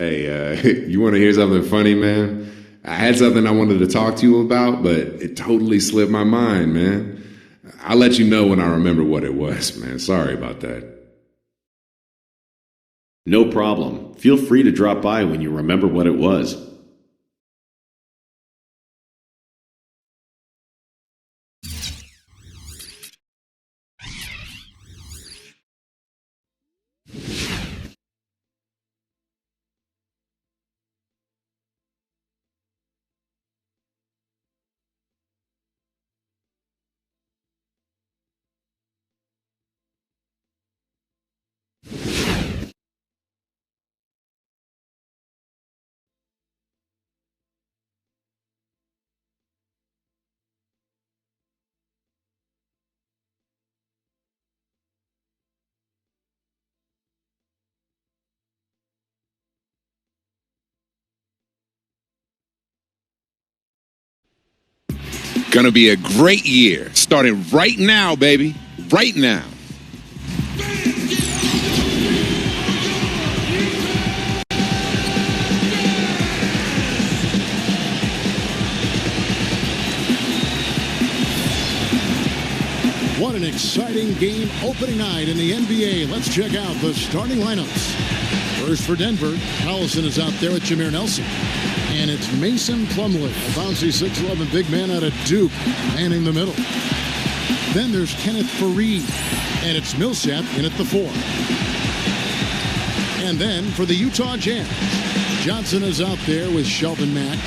Hey, you want to hear something funny, man? I had something I wanted to talk to you about, but it totally slipped my mind, man. I'll let you know when I remember what it was, man. Sorry about that. No problem. Feel free to drop by when you remember what it was. Gonna be a great year, starting right now, baby. Right now. What an exciting game opening night in the NBA. Let's check out the starting lineups. First for Denver, Collison is out there with Jameer Nelson. And it's Mason Plumlee, a bouncy 6'11" big man out of Duke, manning the middle. Then there's Kenneth Faried, and it's Millsap in at the 4. And then for the Utah Jazz, Johnson is out there with Shelvin Mack.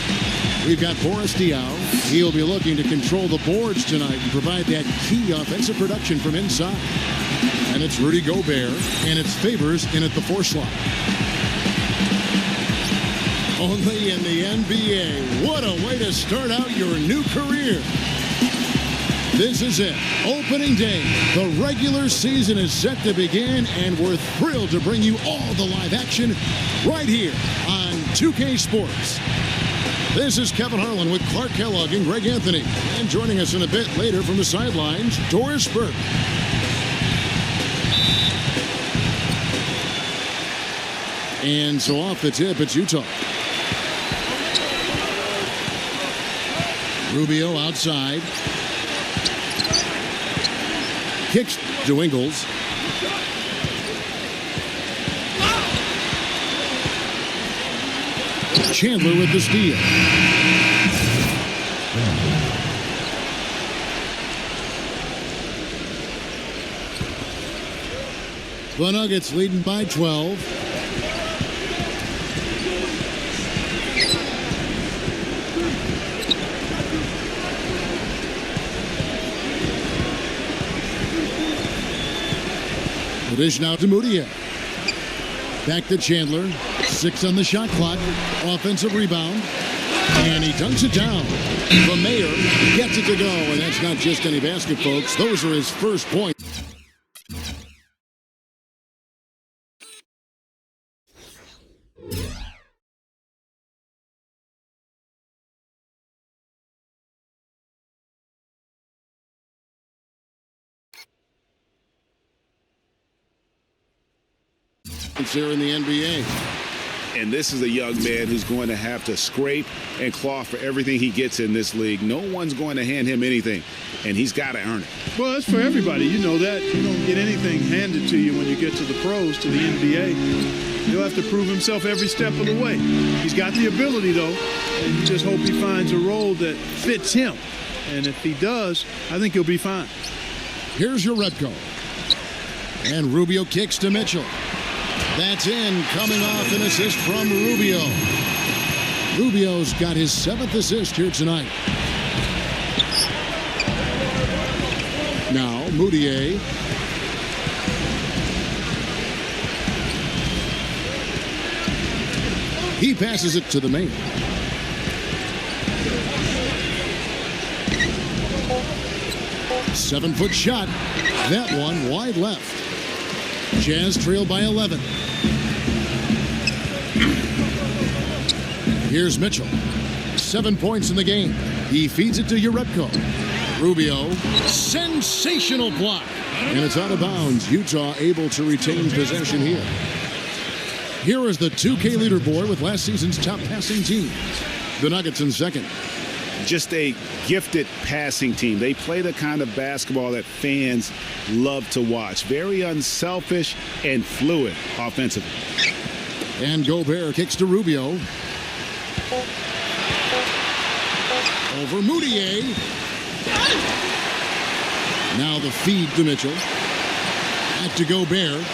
We've got Boris Diaw. He'll be looking to control the boards tonight and provide that key offensive production from inside. And it's Rudy Gobert, and it's Favors in at the 4 slot. Only in the NBA. What a way to start out your new career. This is it. Opening day. The regular season is set to begin, and we're thrilled to bring you all the live action right here on 2K Sports. This is Kevin Harlan with Clark Kellogg and Greg Anthony. And joining us in a bit later from the sidelines, Doris Burke. And so off the tip, it's Utah. Rubio outside. Kicks to Ingles. Chandler with the steal. The Nuggets leading by 12. The dish now to Moutier. Back to Chandler. 6 on the shot clock. Offensive rebound. And he dunks it down. The Mayor gets it to go. And that's not just any basket, folks. Those are his first points. Here in the NBA. And this is a young man who's going to have to scrape and claw for everything he gets in this league. No one's going to hand him anything, and he's got to earn it. Well, it's for everybody. You know that. You don't get anything handed to you when you get to the pros, to the NBA. He'll have to prove himself every step of the way. He's got the ability, though, and you just hope he finds a role that fits him. And if he does, I think he'll be fine. Here's your Repco. And Rubio kicks to Mitchell. That's in, coming off an assist from Rubio. Rubio's got his 7th assist here tonight. Now, Moutier. He passes it to the main. Seven-foot shot. That one wide left. Jazz trail by 11. Here's Mitchell. 7 points in the game. He feeds it to Urepko. Rubio. Sensational block. And it's out of bounds. Utah able to retain possession here. Here is the 2K leaderboard with last season's top passing team. The Nuggets in second. Just a gifted passing team. They play the kind of basketball that fans love to watch. Very unselfish and fluid offensively. And Gobert kicks to Rubio. Over Moutier. Now the feed to Mitchell. Back to Gobert.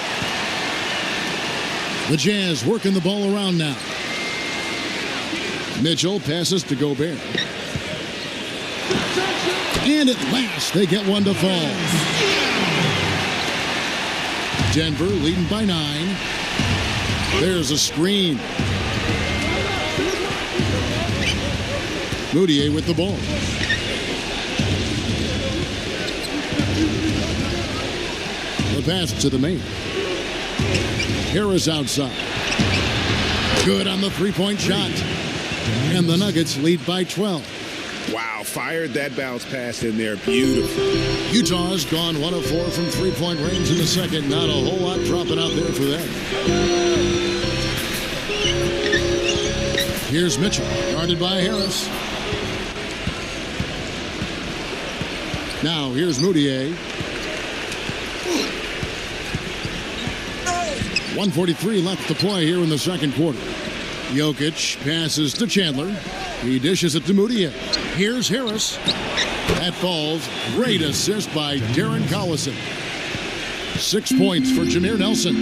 The Jazz working the ball around now. Mitchell passes to Gobert. And at last, they get one to fall. Denver leading by 9. There's a screen. Moutier with the ball. The pass to the main. Harris outside. Good on the three-point shot. And the Nuggets lead by 12. Wow, fired that bounce pass in there. Beautiful. Utah's gone 1 of 4 from three-point range in the second. Not a whole lot dropping out there for them. Here's Mitchell, guarded by Harris. Now here's Moutier. 1:43 left to play here in the second quarter. Jokic passes to Chandler. He dishes it to Moutier. Here's Harris. That falls. Great assist by Darren Collison. 6 points for Jameer Nelson.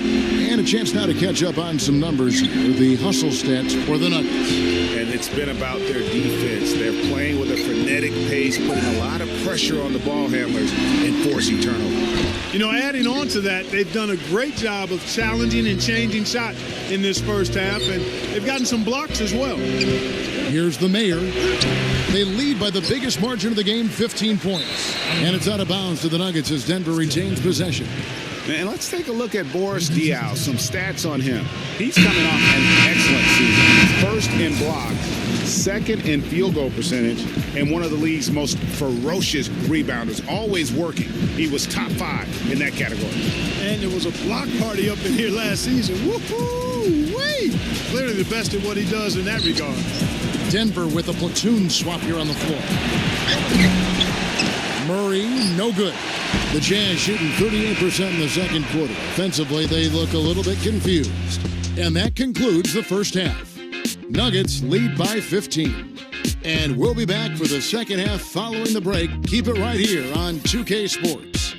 And a chance now to catch up on some numbers with the hustle stats for the Nuggets. And it's been about their defense. They're playing with a frenetic pace, putting a lot of pressure on the ball handlers and forcing turnovers. You know, adding on to that, they've done a great job of challenging and changing shots in this first half, and they've gotten some blocks as well. Here's the mayor. They lead by the biggest margin of the game, 15 points. And it's out of bounds to the Nuggets as Denver retains possession. And let's take a look at Boris Diaw, some stats on him. He's coming off an excellent season. First in blocks, second in field goal percentage, and one of the league's most ferocious rebounders, always working. He was top 5 in that category. And there was a block party up in here last season. Woo-hoo-wee! Clearly the best at what he does in that regard. Denver with a platoon swap here on the floor. Murray, no good. The Jazz shooting 38% in the second quarter. Offensively, they look a little bit confused. And that concludes the first half. Nuggets lead by 15. And we'll be back for the second half following the break. Keep it right here on 2K Sports.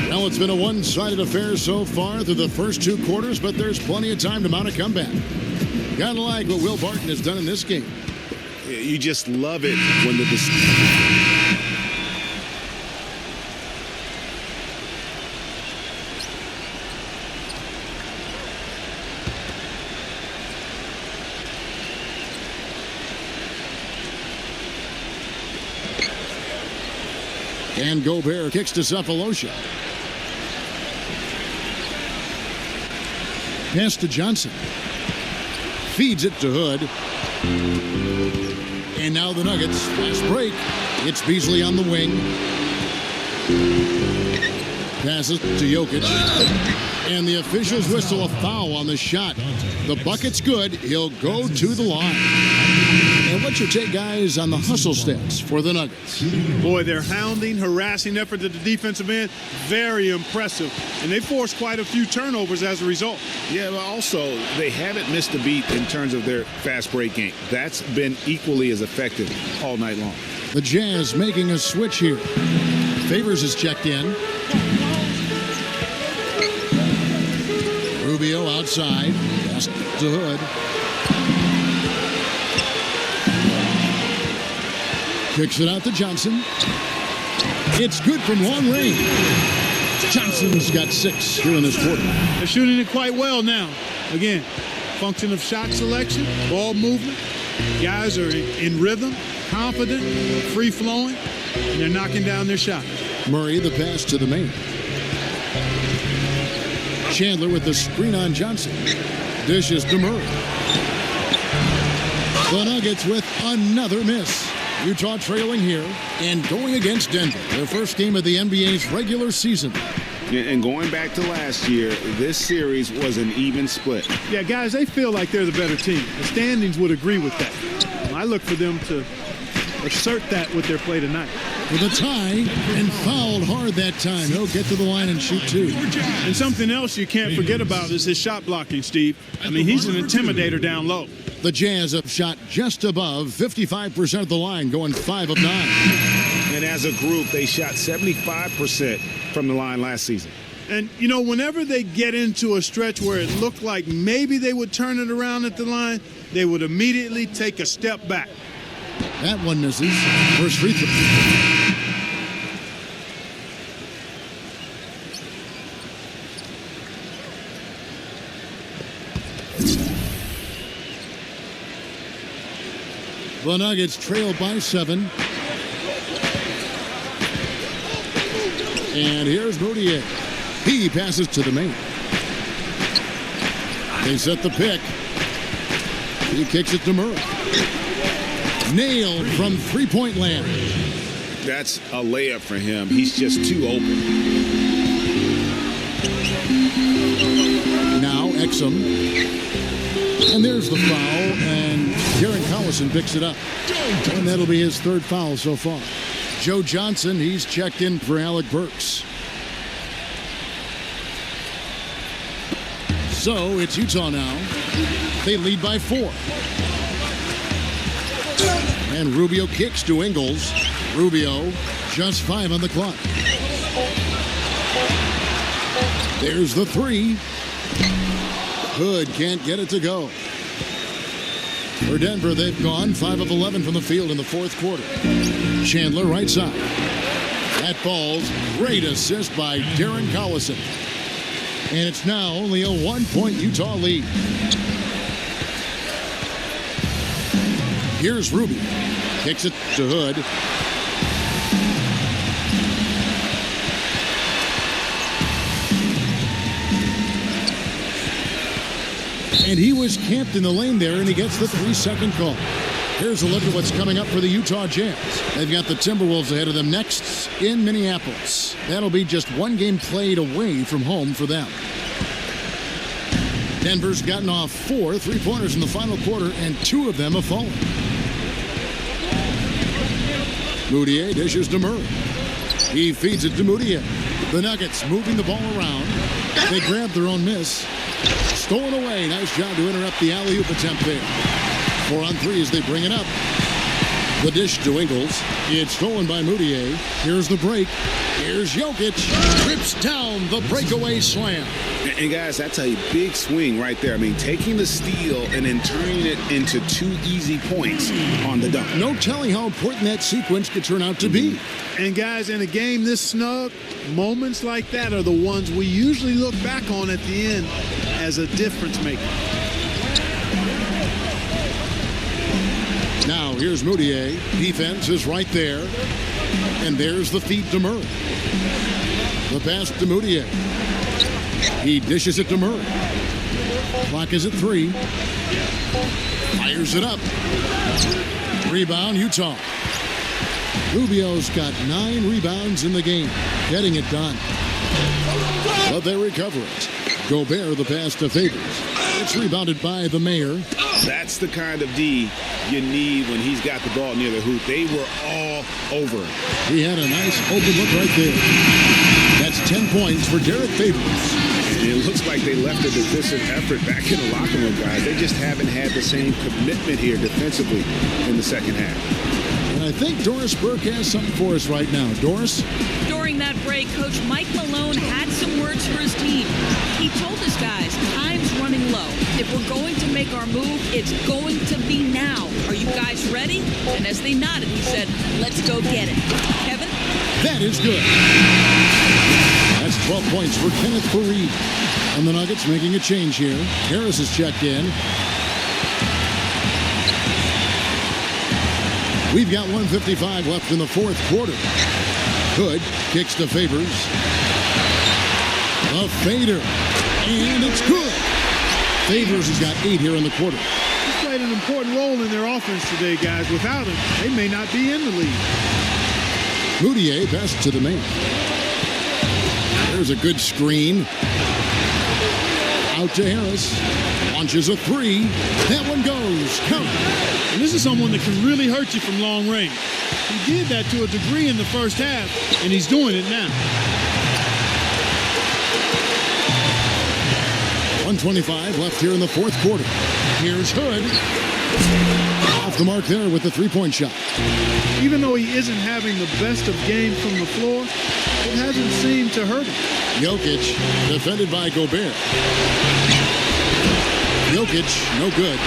Well, it's been a one-sided affair so far through the first 2 quarters, but there's plenty of time to mount a comeback. Gotta like what Will Barton has done in this game. You just love it when the And Gobert kicks to Cephalosha. Pass to Johnson. Feeds it to Hood. And now the Nuggets. Fast break. It's Beasley on the wing. Passes to Jokic. And the officials whistle a foul on the shot. The bucket's good. He'll go to the line. And what's your take, guys, on the hustle stats for the Nuggets? Boy, their hounding, harassing effort at the defensive end, very impressive. And they forced quite a few turnovers as a result. Yeah, but also, they haven't missed a beat in terms of their fast break game. That's been equally as effective all night long. The Jazz making a switch here. Favors is checked in. Rubio outside. Pass to Hood. Kicks it out to Johnson. It's good from long range. Johnson's got 6 here in this quarter. They're shooting it quite well now. Again, function of shot selection, ball movement. Guys are in rhythm, confident, free-flowing, and they're knocking down their shot. Murray, the pass to the main. Chandler with the screen on Johnson. Dishes to Murray. The Nuggets with another miss. Utah trailing here and going against Denver, their first game of the NBA's regular season. And going back to last year, this series was an even split. Yeah, guys, they feel like they're the better team. The standings would agree with that. I look for them to assert that with their play tonight. With a tie and fouled hard that time. He'll get to the line and shoot two. And something else you can't forget about is his shot blocking, Steve. I mean, he's an intimidator down low. The Jazz have shot just above 55% of the line, going 5 of 9. And as a group, they shot 75% from the line last season. And, you know, whenever they get into a stretch where it looked like maybe they would turn it around at the line, they would immediately take a step back. That one misses. First free throw. The Nuggets trail by 7. And here's Moutier. He passes to the main. They set the pick. He kicks it to Murray. Nailed from three-point land. That's a layup for him. He's just too open. Now Exum. And there's the foul, and Darren Collison picks it up. And that'll be his third foul so far. Joe Johnson, he's checked in for Alec Burks. So it's Utah now. They lead by 4. And Rubio kicks to Ingles. Rubio, just 5 on the clock. There's the 3. Hood can't get it to go. For Denver, they've gone 5 of 11 from the field in the fourth quarter. Chandler, right side. That falls. Great assist by Darren Collison. And it's now only a 1-point Utah lead. Here's Rubio. Kicks it to Hood. And he was camped in the lane there, and he gets the 3-second call. Here's a look at what's coming up for the Utah Jazz. They've got the Timberwolves ahead of them next in Minneapolis. That'll be just one game played away from home for them. Denver's gotten off 4 3-pointers in the final quarter, and 2 of them have fallen. Moutier dishes to Murray. He feeds it to Moutier. The Nuggets moving the ball around. They grab their own miss. Stolen away. Nice job to interrupt the alley-oop attempt there. 4 on 3 as they bring it up. The dish to Ingles. It's stolen by Moutier. Here's the break. Here's Jokic. Trips down the breakaway slam. And guys, that's a big swing right there. I mean, taking the steal and then turning it into 2 easy points on the dunk. No telling how important that sequence could turn out to be. And guys, in a game this snug, moments like that are the ones we usually look back on at the end as a difference maker. Now here's Moutier. Defense is right there. And there's the feed to Murray. The pass to Moutier. He dishes it to Murray. Clock is at 3. Fires it up. Rebound, Utah. Rubio's got 9 rebounds in the game. Getting it done. But they recover it. Gobert, the pass to Favors. It's rebounded by the Mayor. That's the kind of D you need when he's got the ball near the hoop. They were all over him. He had a nice open look right there. That's 10 points for Derek Favors. And it looks like they left a defensive effort back in the locker room, guys. They just haven't had the same commitment here defensively in the second half. And I think Doris Burke has something for us right now. Doris? During that break, Coach Mike Malone had some words for his team. He told his guys, time's running low. If we're going to make our move, it's going to be now. Are you guys ready? And as they nodded, he said, let's go get it. Kevin? That is good. That's 12 points for Kenneth Faried. And the Nuggets making a change here. Harris is checked in. We've got 1:55 left in the fourth quarter. Hood kicks to Favors. A fader. And it's good. Favors has got 8 here in the quarter. He's played an important role in their offense today, guys. Without him, they may not be in the lead. Moutier passes to the man. There's a good screen. Out to Harris. Launches a 3. That one goes. Count. And this is someone that can really hurt you from long range. He did that to a degree in the first half, and he's doing it now. 1:25 left here in the fourth quarter. Here's Hood. Off the mark there with the three-point shot. Even though he isn't having the best of games from the floor, it hasn't seemed to hurt him. Jokic, defended by Gobert. Jokic, no good.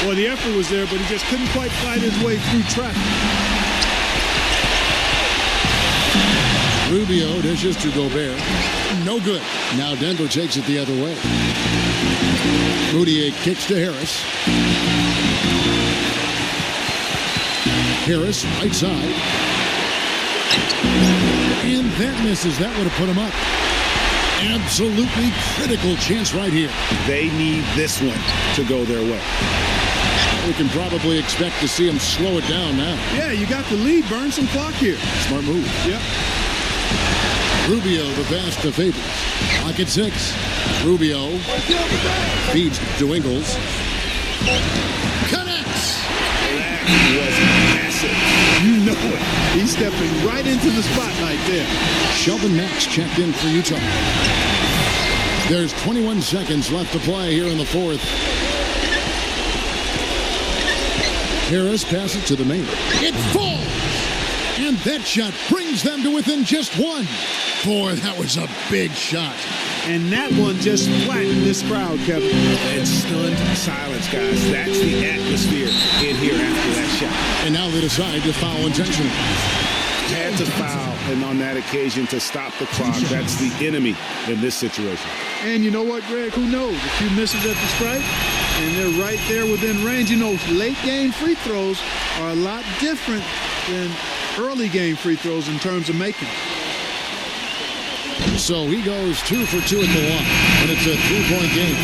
Well, the effort was there, but he just couldn't quite fight his way through traffic. Rubio dishes to Gobert. No good. Now Denver takes it the other way. Moutier kicks to Harris. Harris, right side. And that misses. That would have put him up. Absolutely critical chance right here. They need this one to go their way. We can probably expect to see him slow it down now. Yeah, you got the lead. Burn some clock here. Smart move. Yep. Rubio, the pass to Favors. Clock at 6. Rubio feeds to Ingles. Connects. That was massive. You know it. He's stepping right into the spotlight there. Shelvin Max checked in for Utah. There's 21 seconds left to play here in the fourth. Harris passes to the main. It falls! And that shot brings them to within just 1. Boy, that was a big shot. And that one just flattened this crowd, Kevin. And stunned silence, guys. That's the atmosphere in here after that shot. And now they decide to foul intentionally. Had to foul, and on that occasion to stop the clock. That's the enemy in this situation. And you know what, Greg? Who knows? A few misses at the stripe, and they're right there within range. You know, late game free throws are a lot different than early game free throws in terms of making. So he goes 2 for 2 at the line, and it's a 3-point game.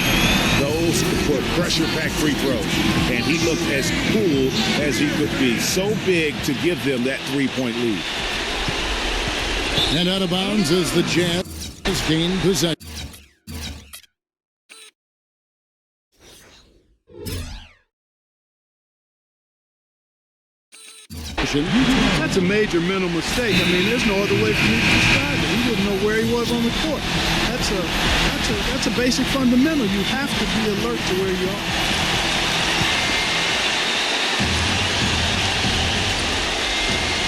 Those were pressure-packed free throws, and he looked as cool as he could be. So big to give them that 3-point lead. And out of bounds as the Jazz gain possession. That's a major mental mistake. I mean, there's no other way for me to describe it. He didn't know where he was on the court. That's a basic fundamental. You have to be alert to where you are.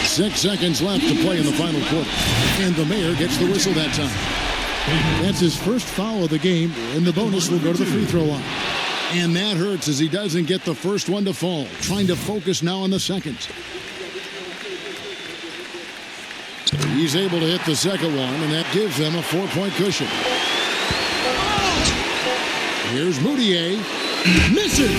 Six seconds left to play in the final quarter. And the mayor gets the whistle that time. That's his first foul of the game, and the bonus will go to the free throw line. And that hurts as he doesn't get the first one to fall. Trying to focus now on the second. He's able to hit the second one, and that gives them a 4-point cushion. Here's Moutier. Misses!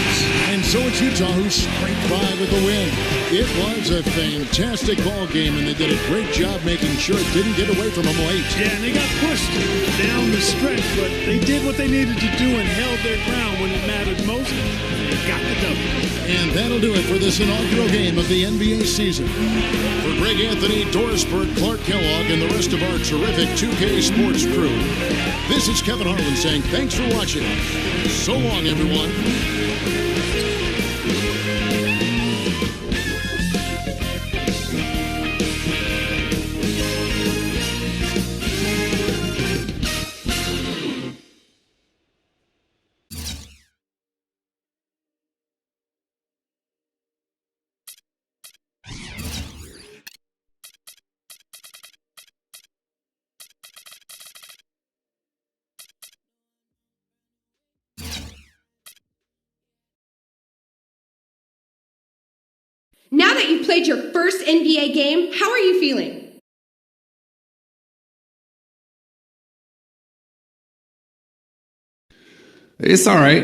And so it's Utah who scraped by with the win. It was a fantastic ball game, and they did a great job making sure it didn't get away from them late. Yeah, and they got pushed down the stretch, but they did what they needed to do and held their ground when it mattered most. They got the W. And that'll do it for this inaugural game of the NBA season. For Greg Anthony, Doris Burke, Clark Kellogg, and the rest of our terrific 2K Sports crew, this is Kevin Harlan saying thanks for watching. So long, everyone. Now that you've played your first NBA game, how are you feeling? It's all right.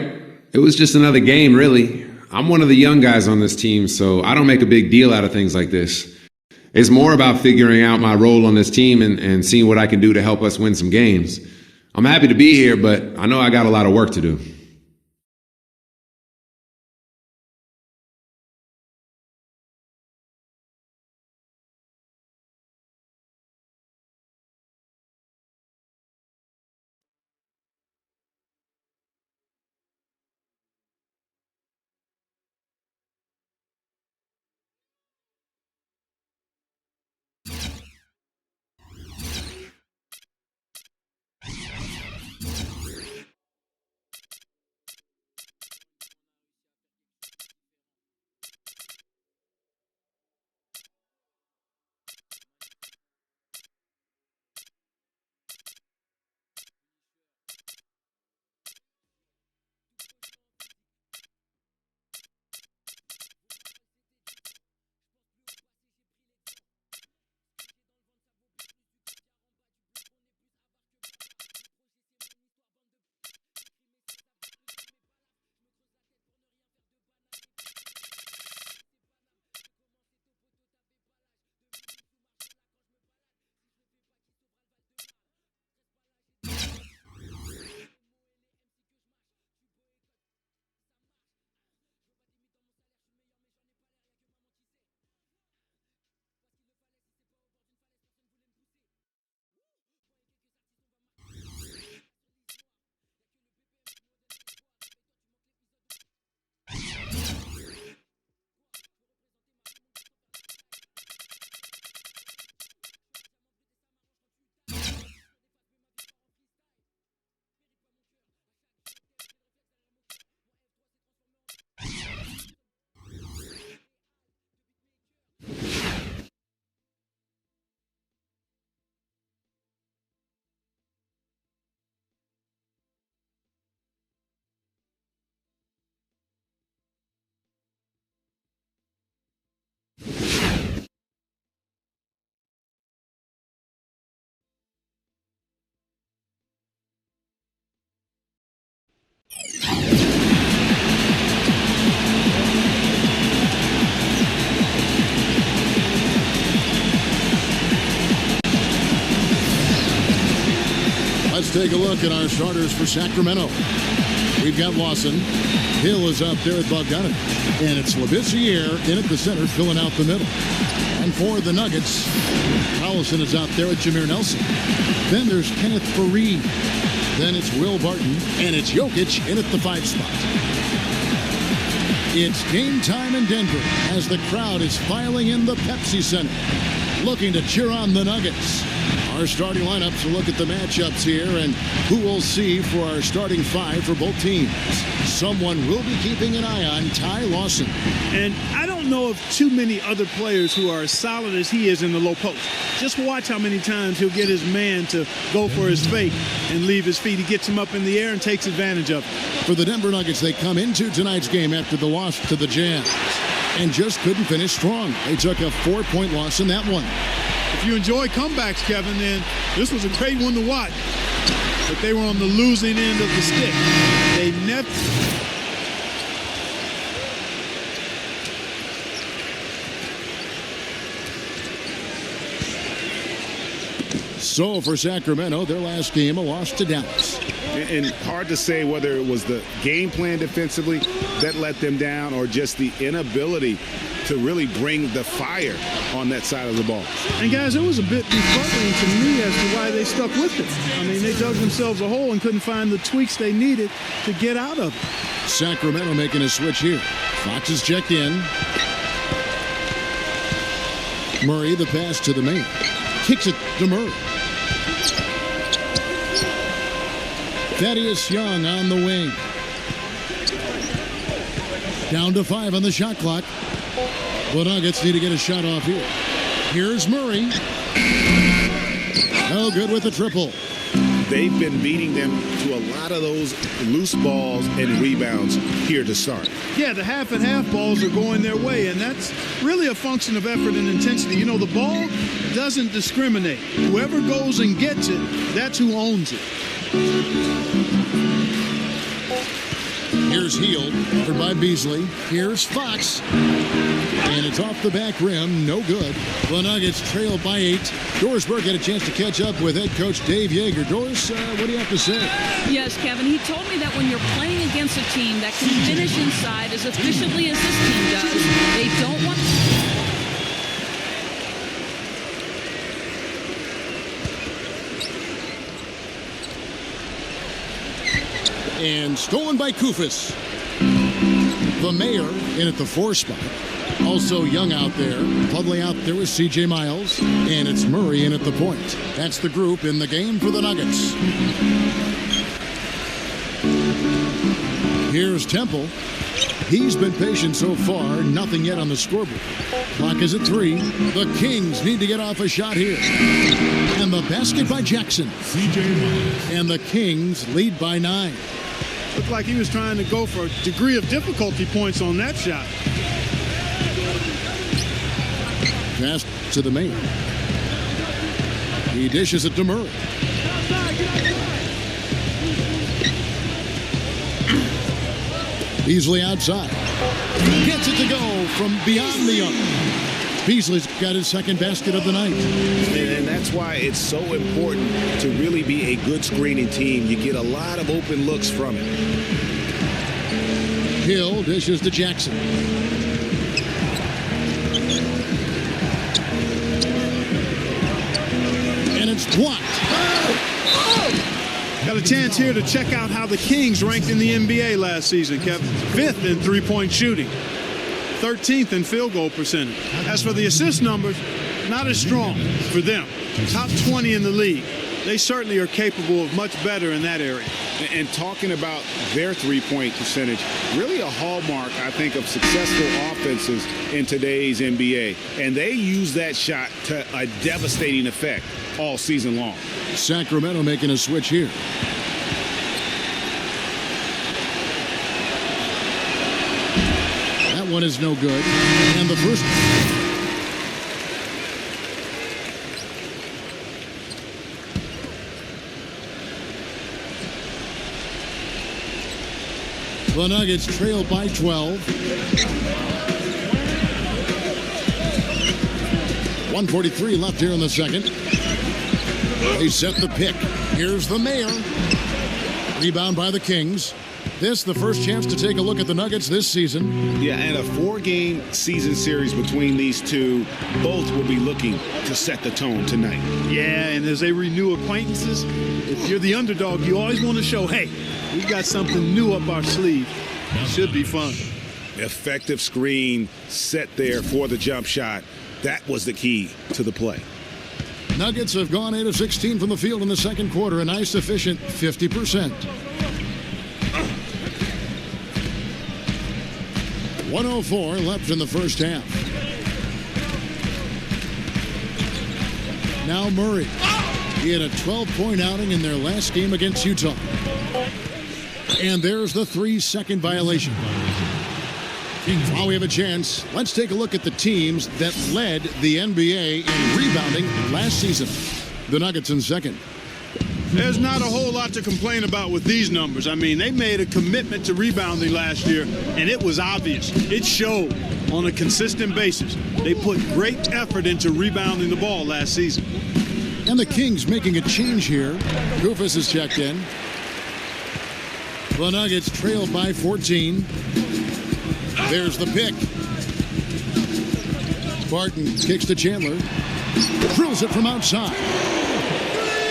It was just another game, really. I'm one of the young guys on this team, so I don't make a big deal out of things like this. It's more about figuring out my role on this team and seeing what I can do to help us win some games. I'm happy to be here, but I know I got a lot of work to do. Let's take a look at our starters for Sacramento. We've got Lawson. Hill is up there at Bogdanovich. And it's Labissiere in at the center, filling out the middle. And for the Nuggets, Collison is out there at Jameer Nelson. Then there's Kenneth Faried. Then it's Will Barton. And it's Jokic in at the 5 spot. It's game time in Denver as the crowd is filing in the Pepsi Center, looking to cheer on the Nuggets. Our starting lineups will look at the matchups here and who we'll see for our starting 5 for both teams. Someone will be keeping an eye on Ty Lawson. And I don't know of too many other players who are as solid as he is in the low post. Just watch how many times he'll get his man to go for his fake and leave his feet. He gets him up in the air and takes advantage of it. For the Denver Nuggets, they come into tonight's game after the loss to the Jazz and just couldn't finish strong. They took a 4-point loss in that one. If you enjoy comebacks, Kevin, then this was a great one to watch. But they were on the losing end of the stick. They never... So for Sacramento, their last game, a loss to Dallas. And hard to say whether it was the game plan defensively that let them down or just the inability to really bring the fire on that side of the ball. And guys, it was a bit befuddling to me as to why they stuck with it. I mean, they dug themselves a hole and couldn't find the tweaks they needed to get out of it. Sacramento making a switch here. Fox is checked in. Murray, the pass to the main. Kicks it to Murray. Thaddeus Young on the wing. Down to 5 on the shot clock. The Nuggets need to get a shot off here. Here's Murray. No good with the triple. They've been beating them to a lot of those loose balls and rebounds here to start. Yeah, the half and half balls are going their way, and that's really a function of effort and intensity. You know, the ball doesn't discriminate. Whoever goes and gets it, that's who owns it. Here's Heald, covered by Beasley. Here's Fox. And it's off the back rim, no good. The Nuggets trail by 8. Dorsberg had a chance to catch up with head coach Dave Yeager. Doris, what do you have to say? Yes, Kevin, he told me that when you're playing against a team that can finish inside as efficiently as this team does, they don't want... And stolen by Kufis. The Mayor in at the 4 spot. Also Young out there. Pludley out there with C.J. Miles. And it's Murray in at the point. That's the group in the game for the Nuggets. Here's Temple. He's been patient so far. Nothing yet on the scoreboard. Clock is at 3. The Kings need to get off a shot here. And the basket by Jackson. And the Kings lead by 9. Looked like he was trying to go for a degree of difficulty points on that shot. Pass to the Mayor. He dishes it to Murray. Beasley outside. Gets it to go from beyond the arc. Beasley's got his second basket of the night. And that's why it's so important to really be a good screening team. You get a lot of open looks from it. Hill dishes to Jackson. And it's blocked. Got a chance here to check out how the Kings ranked in the NBA last season, Kevin. 5th in three-point shooting. 13th in field goal percentage. As for the assist numbers, not as strong for them. Top 20 in the league. They certainly are capable of much better in that area. And talking about their three-point percentage, really a hallmark, I think, of successful offenses in today's NBA. And they use that shot to a devastating effect all season long. Sacramento making a switch here. That one is no good. And the first... The Nuggets trail by 12. 1:43 left here in the second. They set the pick. Here's the Mayor. Rebound by the Kings. This, the first chance to take a look at the Nuggets this season. Yeah, and a 4-game season series between these two. Both will be looking to set the tone tonight. Yeah, and as they renew acquaintances, if you're the underdog, you always want to show, hey, we've got something new up our sleeve. Should be fun. Effective screen set there for the jump shot. That was the key to the play. Nuggets have gone 8 of 16 from the field in the second quarter, a nice efficient 50%. 104 left in the first half. Now Murray. He had a 12-point outing in their last game against Utah. And there's the 3-second violation. While we have a chance, let's take a look at the teams that led the NBA in rebounding last season. The Nuggets in second. There's not a whole lot to complain about with these numbers. I mean, they made a commitment to rebounding last year, and it was obvious. It showed on a consistent basis. They put great effort into rebounding the ball last season. And the Kings making a change here. Kufis is checked in. The Nuggets trail by 14. There's the pick. Barton kicks to Chandler. Drills it from outside.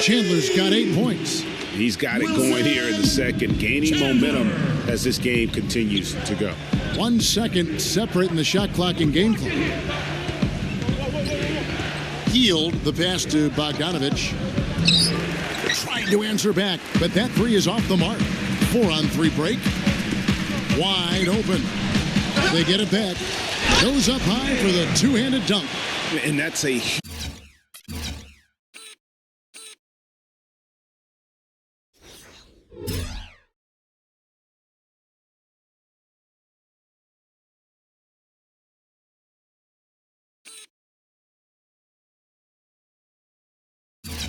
Chandler's got 8 points. He's got it going here in the second, gaining momentum as this game continues to go. 1 second separating the shot clock and game clock. Heald the pass to Bogdanovich. Trying to answer back, but that three is off the mark. 4-on-3 break. Wide open. They get it back. Goes up high for the two-handed dunk. And that's a...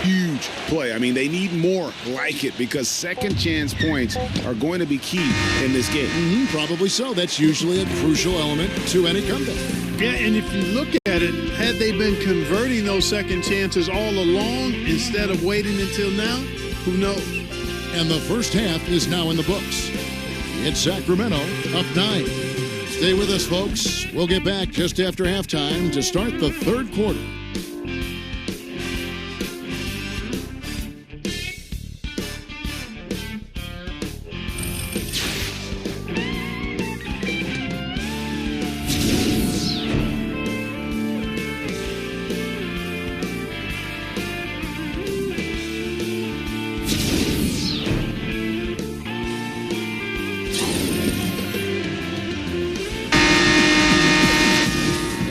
huge huge play. I mean, they need more like it because second chance points are going to be key in this game. Probably so. That's usually a crucial element to any comeback. Yeah, and if you look at it, had they been converting those second chances all along instead of waiting until now, who knows? And the first half is now in the books. It's Sacramento up 9. Stay with us, folks. We'll get back just after halftime to start the third quarter.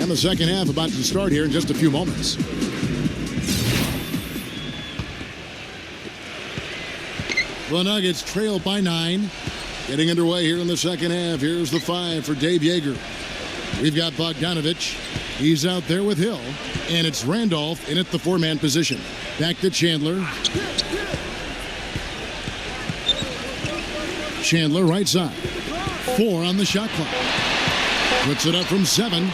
The second half about to start here in just a few moments. The Nuggets trail by 9. Getting underway here in the second half. Here's the 5 for Dave Yeager. We've got Bogdanovich. He's out there with Hill. And it's Randolph in at the 4-man position. Back to Chandler. Chandler right side. 4 on the shot clock. Puts it up from 7.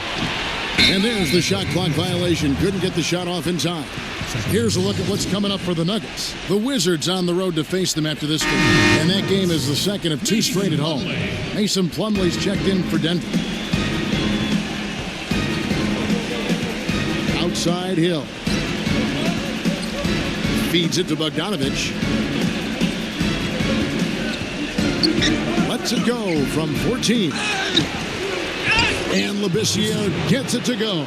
And there's the shot clock violation. Couldn't get the shot off in time. Here's a look at what's coming up for the Nuggets. The Wizards on the road to face them after this game. And that game is the second of 2 straight at home. Mason Plumlee's checked in for Denver. Outside Hill. Feeds it to Bogdanovich. Lets it go from 14. And Labissiere gets it to go.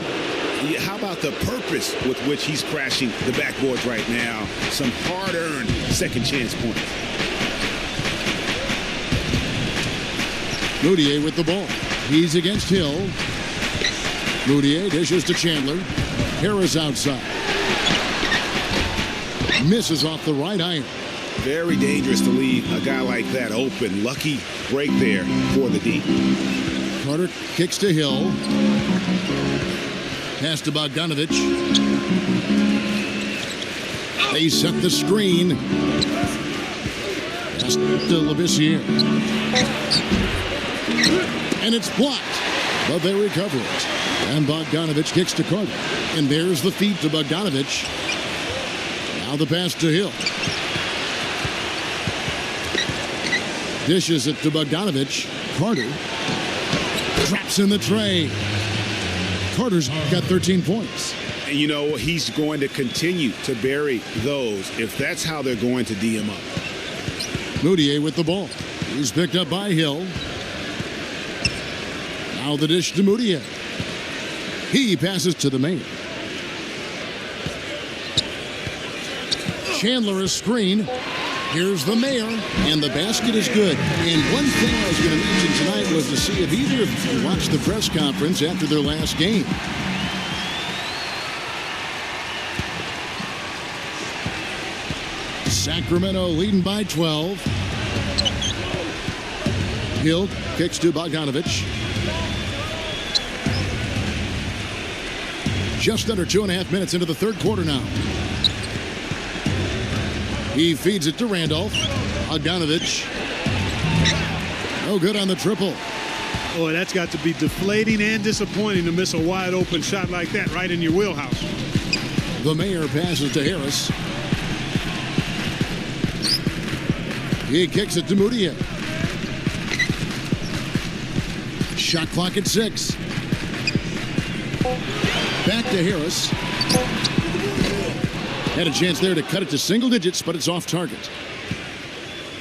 Yeah, how about the purpose with which he's crashing the backboards right now? Some hard-earned second chance points. Moutier with the ball. He's against Hill. Moutier dishes to Chandler. Harris outside. Misses off the right iron. Very dangerous to leave a guy like that open. Lucky break there for the D. Carter kicks to Hill. Pass to Bogdanovich. They set the screen. Pass to Labissiere. And it's blocked. But they recover it. And Bogdanovich kicks to Carter. And there's the feed to Bogdanovich. Now the pass to Hill. Dishes it to Bogdanovich. Carter traps in the tray. Carter's got 13 points. And you know, he's going to continue to bury those if that's how they're going to D him up. Moutier with the ball. He's picked up by Hill. Now the dish to Moutier. He passes to the main. Chandler a screen. Here's the mayor, and the basket is good. And one thing I was going to mention tonight was to see if either of you watched the press conference after their last game. Sacramento leading by 12. Hill kicks to Bogdanovich. Just under 2.5 minutes into the third quarter now. He feeds it to Randolph. Bogdanovich. No good on the triple. Boy, that's got to be deflating and disappointing to miss a wide open shot like that right in your wheelhouse. The mayor passes to Harris. He kicks it to Moutier. Shot clock at 6. Back to Harris. Had a chance there to cut it to single digits, but it's off target.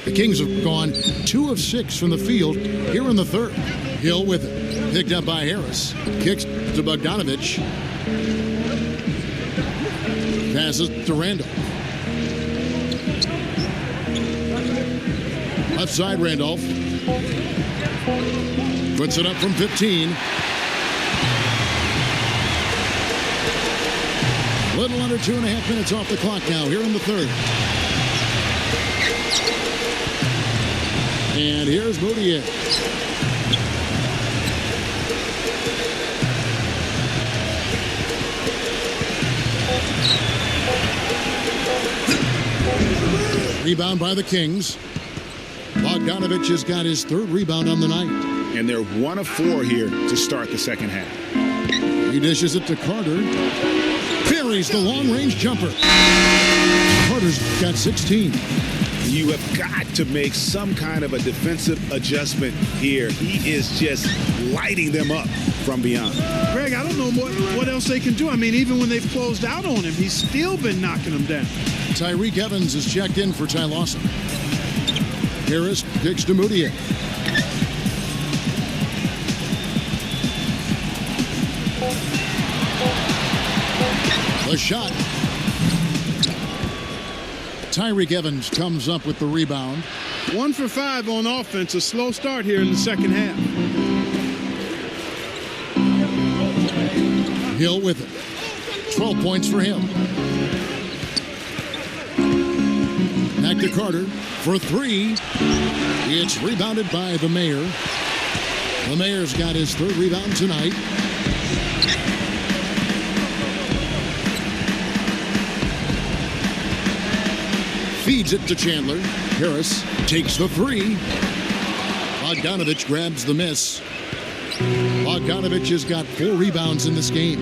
The Kings have gone 2 of 6 from the field here in the third. Hill with it. Picked up by Harris. Kicks to Bogdanovich. Passes to Randolph. Left side, Randolph. Puts it up from 15. Little under 2.5 minutes off the clock now here in the third. And here's Moutier. Rebound by the Kings. Bogdanovich has got his third rebound on the night. And they're 1 of 4 here to start the second half. He dishes it to Carter. Buries the long-range jumper. Carter's got 16. You have got to make some kind of a defensive adjustment here. He is just lighting them up from beyond. Greg, I don't know what else they can do. I mean, even when they've closed out on him, he's still been knocking them down. Tyreek Evans is checked in for Ty Lawson. Harris kicks to Moutier. The shot. Tyreek Evans comes up with the rebound. 1 for 5 on offense. A slow start here in the second half. Hill with it. 12 points for him. Back to Carter for 3. It's rebounded by the Mayor. The Mayor's got his third rebound tonight. Feeds it to Chandler. Harris takes the 3. Bogdanovich grabs the miss. Bogdanovich has got 4 rebounds in this game.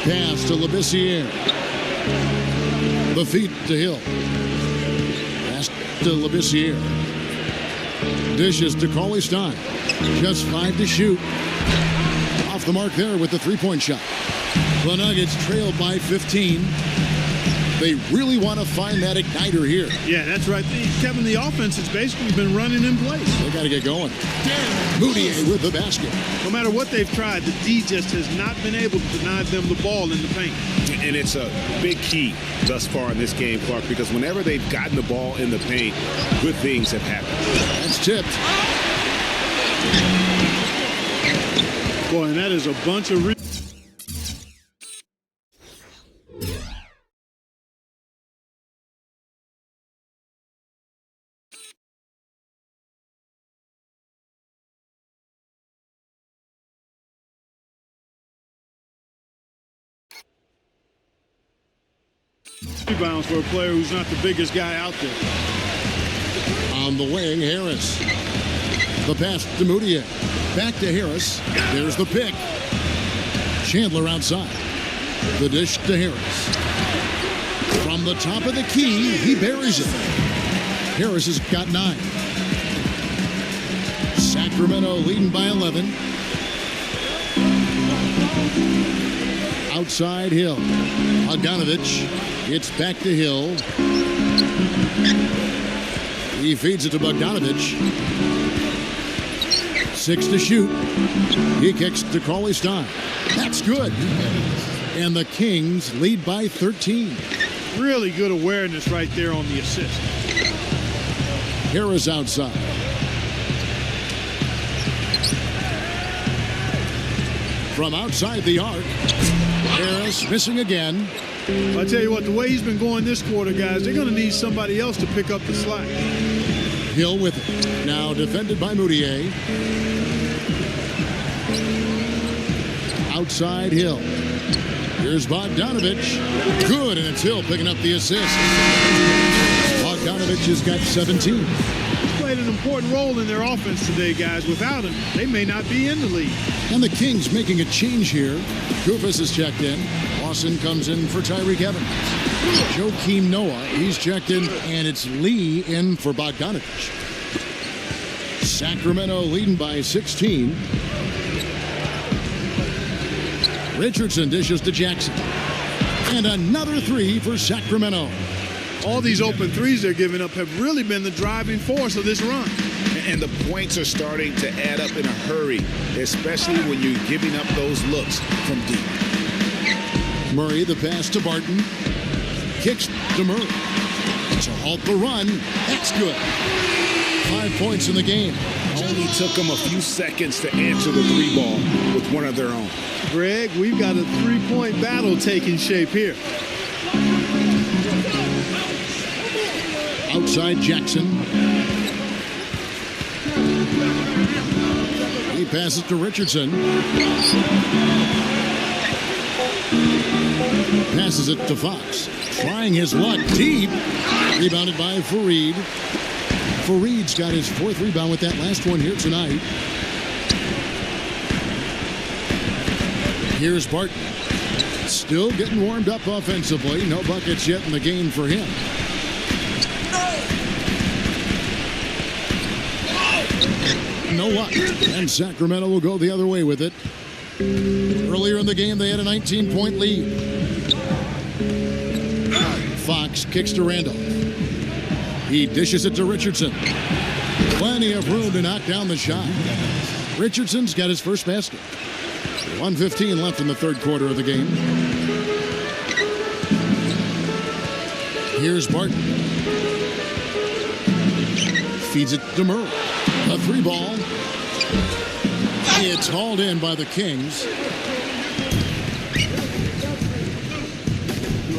Pass to Labissiere. The feed to Hill. Pass to Labissiere. Dishes to Cauley-Stein. Just 5 to shoot. Off the mark there with the 3-point shot. The Nuggets trail by 15. They really want to find that igniter here. Yeah, that's right. Kevin, the offense has basically been running in place. They got to get going. Moutier with the basket. No matter what they've tried, the D just has not been able to deny them the ball in the paint. And it's a big key thus far in this game, Clark, because whenever they've gotten the ball in the paint, good things have happened. That's tipped. Boy, and that is a bunch of rebounds for a player who's not the biggest guy out there. On the wing, Harris. The pass to Moutier. Back to Harris. There's the pick. Chandler outside. The dish to Harris. From the top of the key, he buries it. Harris has got 9. Sacramento leading by 11. Outside Hill. Bogdanovich. It's back to Hill. He feeds it to Bogdanovich. 6 to shoot. He kicks to Cauley-Stein. That's good. And the Kings lead by 13. Really good awareness right there on the assist. Harris outside. From outside the arc. Harris missing again. I tell you what, the way he's been going this quarter, guys, they're going to need somebody else to pick up the slack. Hill with it. Now defended by Moutier. Outside Hill. Here's Bogdanovich. Good, and it's Hill picking up the assist. Bogdanovich has got 17. He's played an important role in their offense today, guys. Without him, they may not be in the league. And the Kings making a change here. Kufis is checked in. Lawson comes in for Tyreek Evans. Joakim Noah, he's checked in, and it's Lee in for Bogdanovich. Sacramento leading by 16. Richardson dishes to Jackson. And another 3 for Sacramento. All these open threes they're giving up have really been the driving force of this run. And the points are starting to add up in a hurry, especially when you're giving up those looks from deep. Murray, the pass to Barton. Kicks to Murray. To halt the run. That's good. 5 points in the game. Only took them a few seconds to answer the 3 ball with one of their own. Greg, we've got a 3-point battle taking shape here. Outside Jackson. He passes to Richardson. passes it to Fox. Trying his luck deep. Rebounded by Fareed. Fareed's got his 4th rebound with that last one here tonight. Here's Barton. Still getting warmed up offensively. No buckets yet in the game for him. No luck. And Sacramento will go the other way with it. Earlier in the game, they had a 19-point lead. Fox kicks to Randolph. He dishes it to Richardson. Plenty of room to knock down the shot. Richardson's got his first basket. 1:15 left in the third quarter of the game. Here's Barton. Feeds it to Murray. A 3-ball. It's hauled in by the Kings.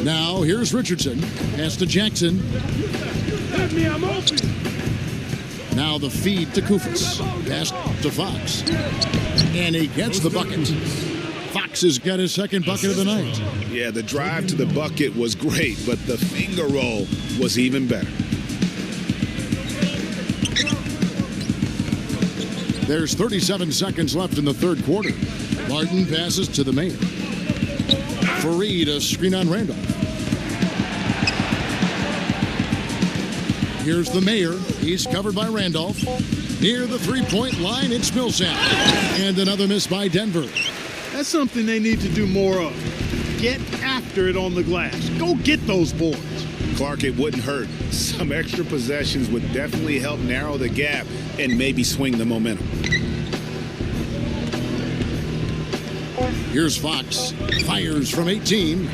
Now here's Richardson. Pass to Jackson. Now the feed to Koufos. Pass to Fox. And he gets the bucket. Fox has got his second bucket of the night. Yeah, the drive to the bucket was great, but the finger roll was even better. There's 37 seconds left in the third quarter. Barton passes to the Mayor. Fareed, a screen on Randolph. Here's the Mayor. He's covered by Randolph. Near the three-point line, it's Millsap. And another miss by Denver. That's something they need to do more of. Get after it on the glass. Go get those boards. Clark, it wouldn't hurt. Some extra possessions would definitely help narrow the gap and maybe swing the momentum. Here's Fox. Fires from 18.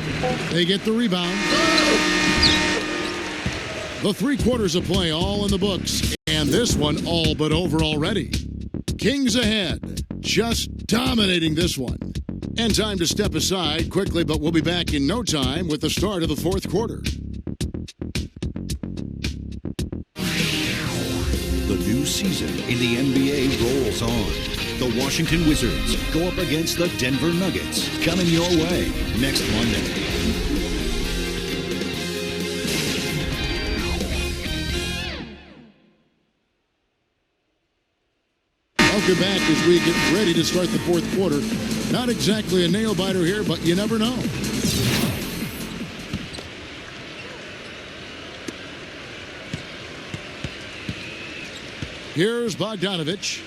They get the rebound. The 3 quarters of play all in the books. And this one all but over already. Kings ahead. Just dominating this one. And time to step aside quickly, but we'll be back in no time with the start of the fourth quarter. The new season in the NBA rolls on. The Washington Wizards go up against the Denver Nuggets. Coming your way next Monday. Welcome back as we get ready to start the fourth quarter. Not exactly a nail-biter here, but you never know. Here's Bogdanovich.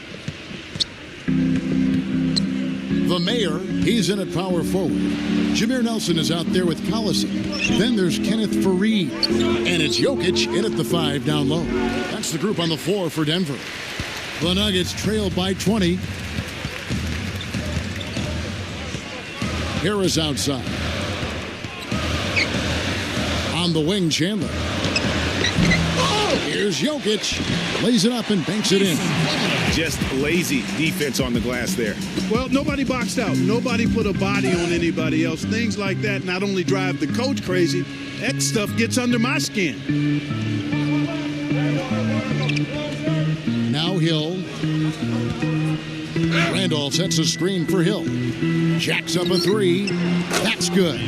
The Mayor, he's in at power forward. Jameer Nelson is out there with Collison. Then there's Kenneth Fareed. And it's Jokic in at the 5 down low. That's the group on the floor for Denver. The Nuggets trail by 20. Harris outside. On the wing, Chandler. Here's Jokic. Lays it up and banks it in. Just lazy defense on the glass there. Well, nobody boxed out. Nobody put a body on anybody else. Things like that not only drive the coach crazy, that stuff gets under my skin. Now Hill. Randolph sets a screen for Hill. Jacks up a 3. That's good.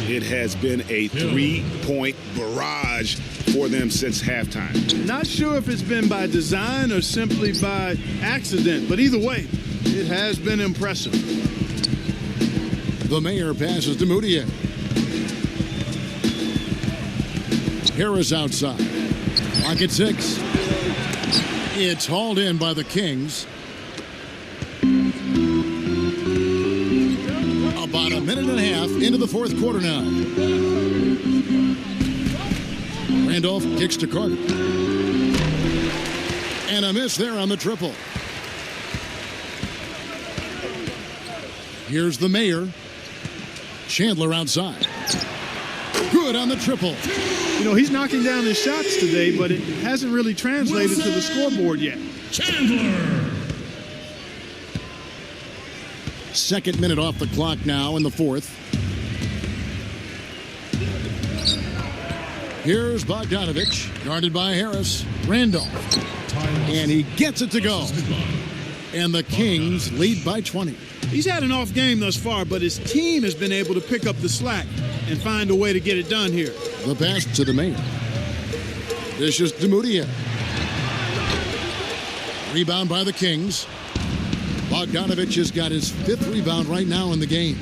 It has been a 3-point barrage for them since halftime. Not sure if it's been by design or simply by accident, but either way, it has been impressive. The Mayor passes to Moutier. Harris outside. Clock at 6. It's hauled in by the Kings. About a minute and a half into the fourth quarter now. Randolph kicks to Carter. And a miss there on the triple. Here's the Mayor. Chandler outside. Good on the triple. You know, he's knocking down his shots today, but it hasn't really translated to the scoreboard yet. Chandler. Second minute off the clock now in the fourth. Here's Bogdanovich, guarded by Harris. Randolph. And he gets it to go. And the Kings lead by 20. He's had an off game thus far, but his team has been able to pick up the slack and find a way to get it done here. The pass to the mayor. Dishes to Mudia. Rebound by the Kings. Bogdanovich has got his 5th rebound right now in the game.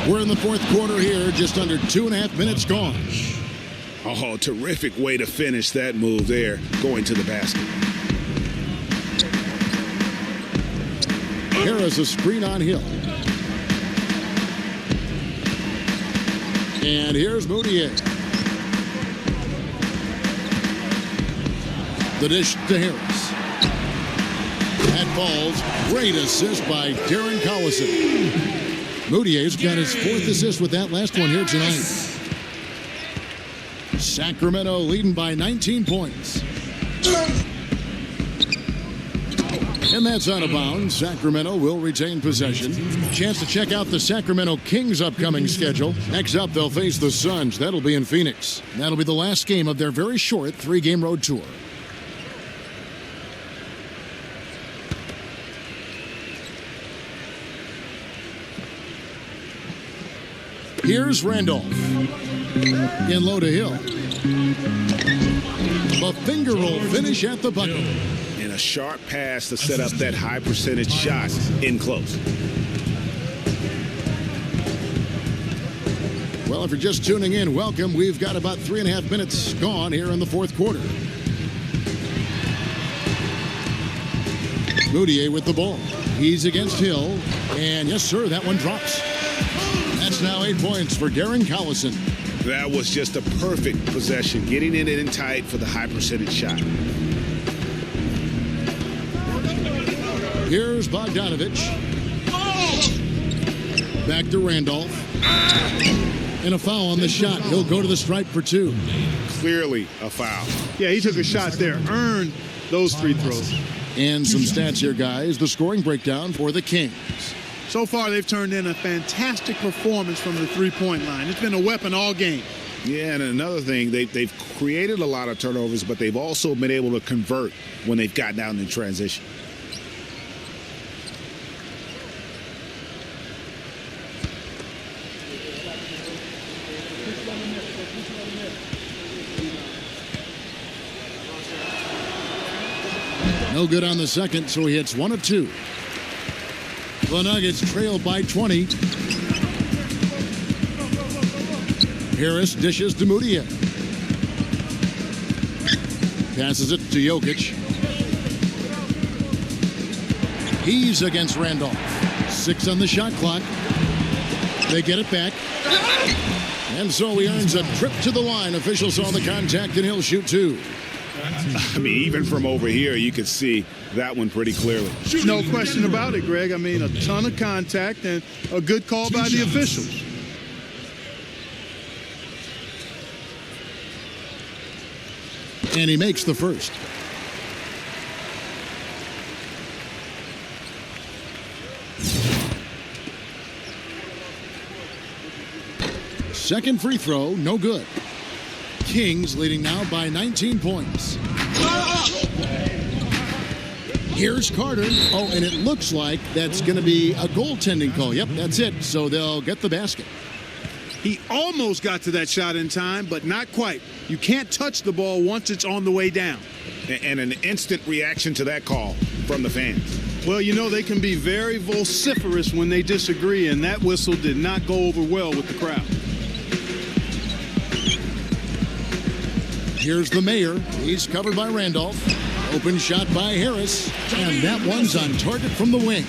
We're in the 4th quarter here, just under 2.5 minutes gone. Oh, terrific way to finish that move there, going to the basket. Harris a screen on Hill. And here's Moutier. The dish to Harris. That falls. Great assist by Darren Collison. Moutier's got his 4th assist with that last one here tonight. Sacramento leading by 19 points. And that's out of bounds. Sacramento will retain possession. Chance to check out the Sacramento Kings' upcoming schedule. Next up, they'll face the Suns. That'll be in Phoenix. That'll be the last game of their very short 3-game road tour. Here's Randolph. In low to Hill. The finger roll finish at the bucket. And a sharp pass to set up that high percentage shot in close. Well, if you're just tuning in, welcome. We've got about 3.5 minutes gone here in the 4th quarter. Moutier with the ball. He's against Hill. And yes, sir, that one drops. That's now 8 points for Darren Collison. That was just a perfect possession, getting it in tight for the high percentage shot. Here's Bogdanovich. Back to Randolph. And a foul on the shot. He'll go to the stripe for 2. Clearly a foul. Yeah, he took a shot there, earned those free throws. And some stats here, guys. The scoring breakdown for the Kings. So far, they've turned in a fantastic performance from the three-point line. It's been a weapon all game. Yeah, and another thing, they've created a lot of turnovers, but they've also been able to convert when they've gotten down in transition. No good on the second, so he hits 1 of 2. The Nuggets trail by 20. Harris dishes to Moutier. Passes it to Jokic. He's against Randolph. 6 on the shot clock. They get it back. And so he earns a trip to the line. Official saw the contact and he'll shoot 2. I mean, even from over here, you could see that one pretty clearly. No question about it, Greg. I mean, a ton of contact and a good call by the officials. And he makes the first. Second free throw, no good. Kings leading now by 19 points. Here's Carter. Oh, and it looks like that's going to be a goaltending call. Yep, that's it. So they'll get the basket. He almost got to that shot in time, but not quite. You can't touch the ball once it's on the way down. And an instant reaction to that call from the fans. Well, you know, they can be very vociferous when they disagree, and that whistle did not go over well with the crowd. Here's the mayor. He's covered by Randolph. Open shot by Harris. And that one's on target from the wing.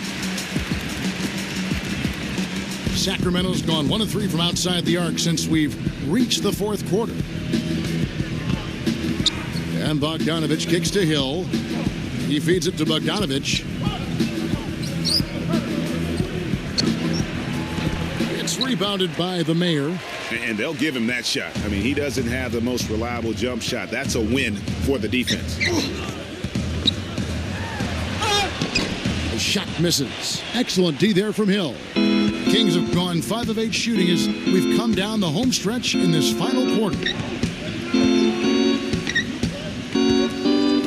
Sacramento's gone 1 of 3 from outside the arc since we've reached the 4th quarter. And Bogdanovich kicks to Hill. He feeds it to Bogdanovich. It's rebounded by the mayor. And they'll give him that shot. I mean, he doesn't have the most reliable jump shot. That's a win for the defense. The shot misses. Excellent D there from Hill. Kings have gone 5 of 8 shooting as we've come down the home stretch in this final quarter.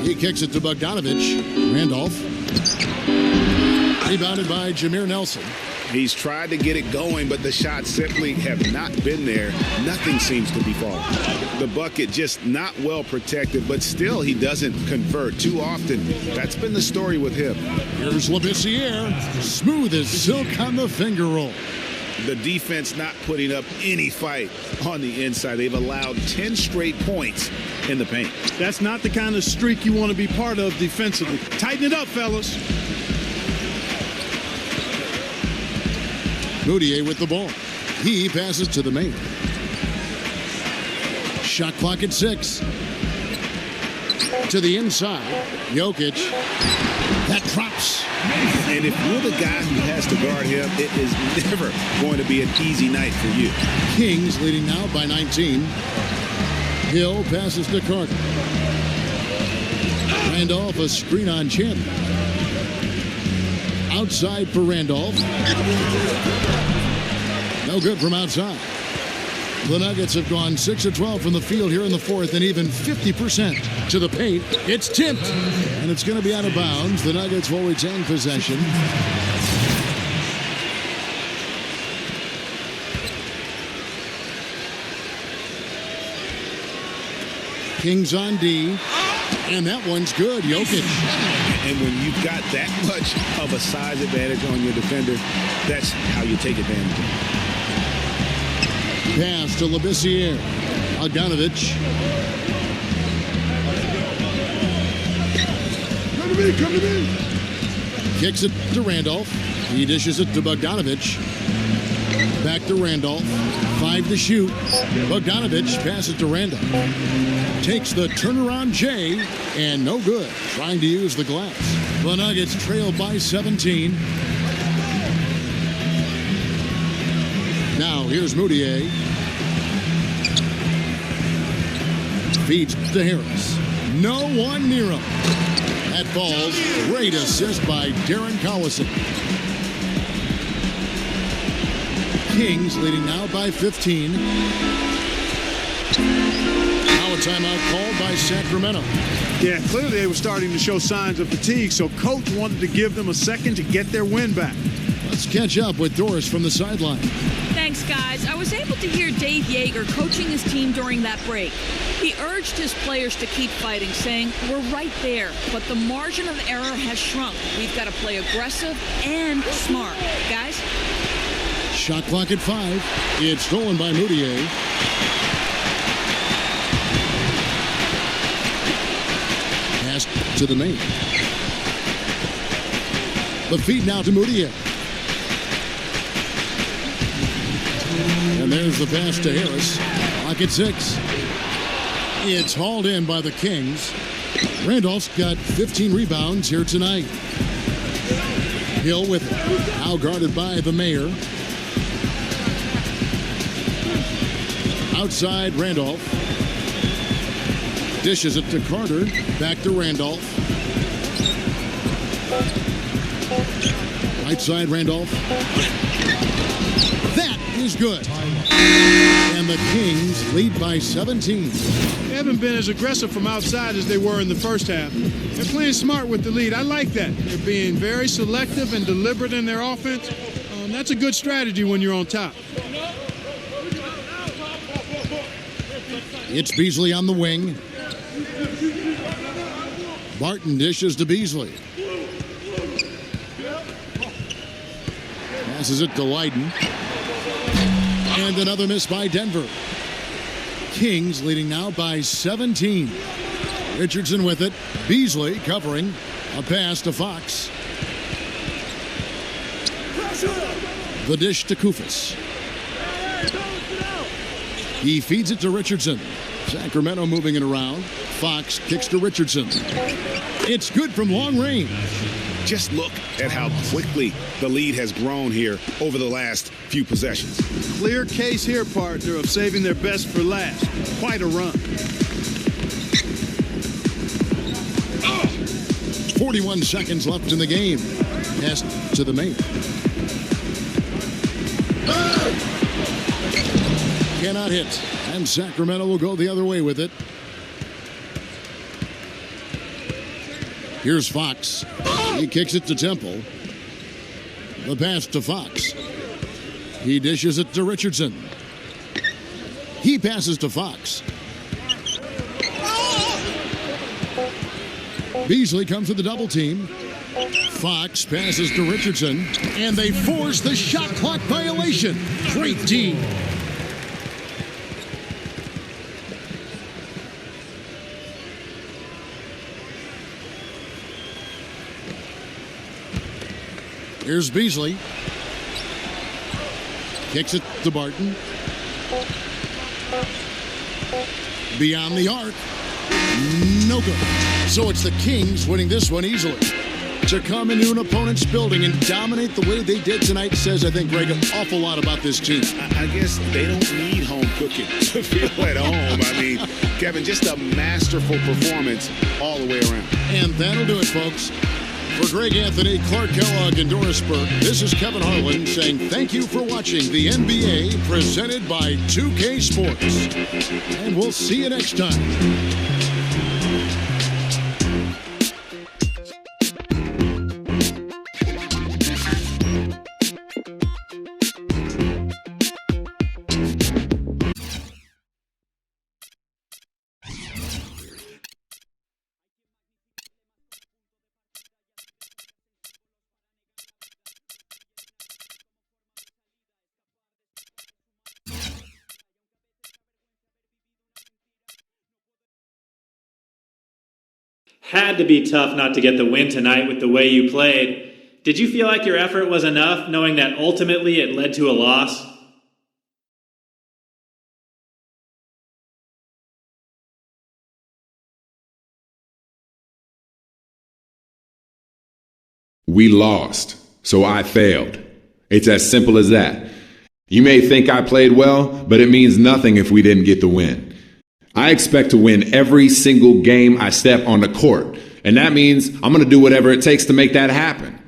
He kicks it to Bogdanovich. Randolph. Rebounded by Jameer Nelson. He's tried to get it going, but the shots simply have not been there. Nothing seems to be falling. The bucket just not well protected, but still he doesn't convert too often. That's been the story with him. Here's Labissiere. Smooth as silk on the finger roll. The defense not putting up any fight on the inside. They've allowed 10 straight points in the paint. That's not the kind of streak you want to be part of defensively. Tighten it up, fellas. Moutier with the ball. He passes to the main. Shot clock at 6. To the inside. Jokic. That drops. And if you're the guy who has to guard him, it is never going to be an easy night for you. Kings leading now by 19. Hill passes to Carter. Randolph, a screen on Chandler. Outside for Randolph. No good from outside. The Nuggets have gone 6 of 12 from the field here in the fourth, and even 50% to the paint. It's tipped, and it's going to be out of bounds. The Nuggets will retain possession. Kings on D, and that one's good. Jokic. And when you've got that much of a size advantage on your defender, that's how you take advantage of it. Pass to Labissiere. Bogdanovich. Come to me. Kicks it to Randolph. He dishes it to Bogdanovich. Back to Randolph. 5 to shoot. Bogdanovich passes to Randolph. Takes the turnaround J, and no good. Trying to use the glass. The Nuggets trail by 17. Now here's Moutier. Feeds to Harris. No one near him. That falls. Great assist by Darren Collison. Kings leading now by 15. Now a timeout called by Sacramento. Yeah, clearly they were starting to show signs of fatigue, so coach wanted to give them a second to get their win back. Let's catch up with Doris from the sideline. Thanks, guys. I was able to hear Dave Yeager coaching his team during that break. He urged his players to keep fighting, saying, "We're right there, but the margin of error has shrunk. We've got to play aggressive and smart." Guys? Shot clock at 5. It's stolen by Moutier. Pass to the main. The feed now to Moutier. And there's the pass to Harris. Clock at 6. It's hauled in by the Kings. Randolph's got 15 rebounds here tonight. Hill with it. Now guarded by the Mayor. Outside Randolph. Dishes it to Carter. Back to Randolph. Right side Randolph. That is good. And the Kings lead by 17. They haven't been as aggressive from outside as they were in the first half. They're playing smart with the lead. I like that. They're being very selective and deliberate in their offense. That's a good strategy when you're on top. It's Beasley on the wing. Barton dishes to Beasley. Passes it to Leiden. And another miss by Denver. Kings leading now by 17. Richardson with it. Beasley covering. A pass to Fox. The dish to Koufos. He feeds it to Richardson. Sacramento moving it around. Fox kicks to Richardson. It's good from long range. Just look at how quickly the lead has grown here over the last few possessions. Clear case here, partner, of saving their best for last. Quite a run. 41 seconds left in the game. Pass to the main. Cannot hit. And Sacramento will go the other way with it. Here's Fox. He kicks it to Temple. The pass to Fox. He dishes it to Richardson. He passes to Fox. Beasley comes with the double team. Fox passes to Richardson, and they force the shot clock violation. Great D. Here's Beasley. Kicks it to Barton. Beyond the arc. No good. So it's the Kings winning this one easily. To come into an opponent's building and dominate the way they did tonight says, I think, Greg, an awful lot about this team. I guess they don't need home cooking to feel at home. I mean, Kevin, just a masterful performance all the way around. And that'll do it, folks. For Greg Anthony, Clark Kellogg, and Doris Burke, this is Kevin Harlan saying thank you for watching the NBA presented by 2K Sports. And we'll see you next time. Had to be tough not to get the win tonight with the way you played. Did you feel like your effort was enough, knowing that ultimately it led to a loss? We lost, so I failed. It's as simple as that. You may think I played well, but it means nothing if we didn't get the win. I expect to win every single game I step on the court, and that means I'm going to do whatever it takes to make that happen.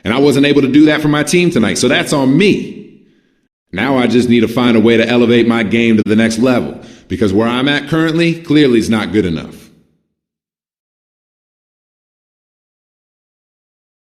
And I wasn't able to do that for my team tonight, so that's on me. Now I just need to find a way to elevate my game to the next level, because where I'm at currently clearly is not good enough.